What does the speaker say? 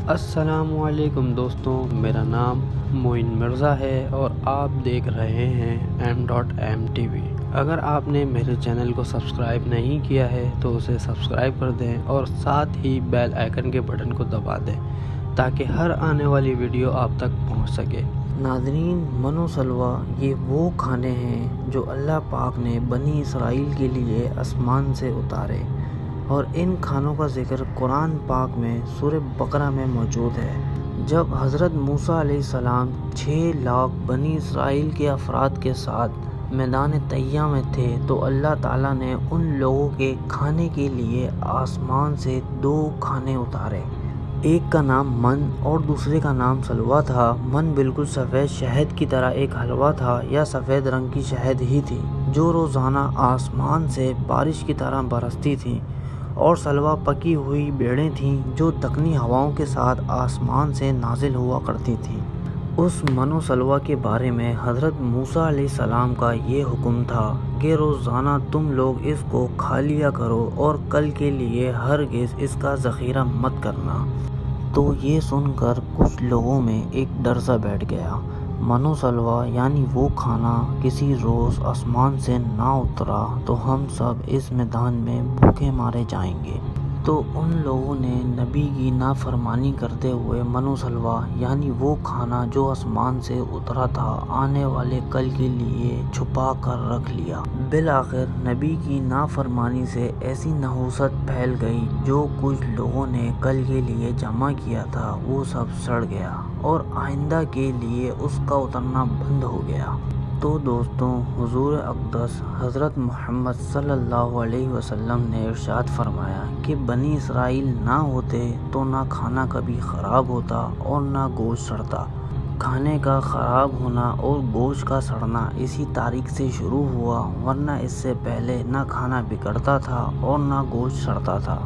السلام علیکم دوستوں، میرا نام معین مرزا ہے اور آپ دیکھ رہے ہیں M.M TV۔ اگر آپ نے میرے چینل کو سبسکرائب نہیں کیا ہے تو اسے سبسکرائب کر دیں اور ساتھ ہی بیل آئیکن کے بٹن کو دبا دیں تاکہ ہر آنے والی ویڈیو آپ تک پہنچ سکے۔ ناظرین، من و سلویٰ یہ وہ کھانے ہیں جو اللہ پاک نے بنی اسرائیل کے لیے آسمان سے اتارے، اور ان کھانوں کا ذکر قرآن پاک میں سورہ بقرہ میں موجود ہے۔ جب حضرت موسیٰ علیہ السلام 6 لاکھ بنی اسرائیل کے افراد کے ساتھ میدان طیہ میں تھے تو اللہ تعالیٰ نے ان لوگوں کے کھانے کے لیے آسمان سے 2 کھانے اتارے۔ ایک کا نام من اور دوسرے کا نام سلویٰ تھا۔ من بالکل سفید شہد کی طرح ایک حلوہ تھا یا سفید رنگ کی شہد ہی تھی جو روزانہ آسمان سے بارش کی طرح برستی تھی، اور سلویٰ پکی ہوئی بیڑیں تھیں جو دکنی ہواؤں کے ساتھ آسمان سے نازل ہوا کرتی تھیں۔ اس من و سلویٰ کے بارے میں حضرت موسیٰ علیہ السلام کا یہ حکم تھا کہ روزانہ تم لوگ اس کو کھا لیا کرو اور کل کے لیے ہرگز اس کا ذخیرہ مت کرنا۔ تو یہ سن کر کچھ لوگوں میں ایک ڈر سا بیٹھ گیا۔ من و سلویٰ یعنی وہ کھانا کسی روز آسمان سے نہ اترا تو ہم سب اس میدان میں بھوکے مارے جائیں گے۔ تو ان لوگوں نے نبی کی نافرمانی کرتے ہوئے من و سلویٰ یعنی وہ کھانا جو آسمان سے اترا تھا آنے والے کل کے لیے چھپا کر رکھ لیا۔ بالآخر نبی کی نافرمانی سے ایسی نحوست پھیل گئی، جو کچھ لوگوں نے کل کے لیے جمع کیا تھا وہ سب سڑ گیا اور آئندہ کے لیے اس کا اترنا بند ہو گیا۔ تو دوستوں، حضور اقدس حضرت محمد صلی اللہ علیہ وسلم نے ارشاد فرمایا کہ بنی اسرائیل نہ ہوتے تو نہ کھانا کبھی خراب ہوتا اور نہ گوشت سڑتا۔ کھانے کا خراب ہونا اور گوشت کا سڑنا اسی تاریخ سے شروع ہوا، ورنہ اس سے پہلے نہ کھانا بگڑتا تھا اور نہ گوشت سڑتا تھا۔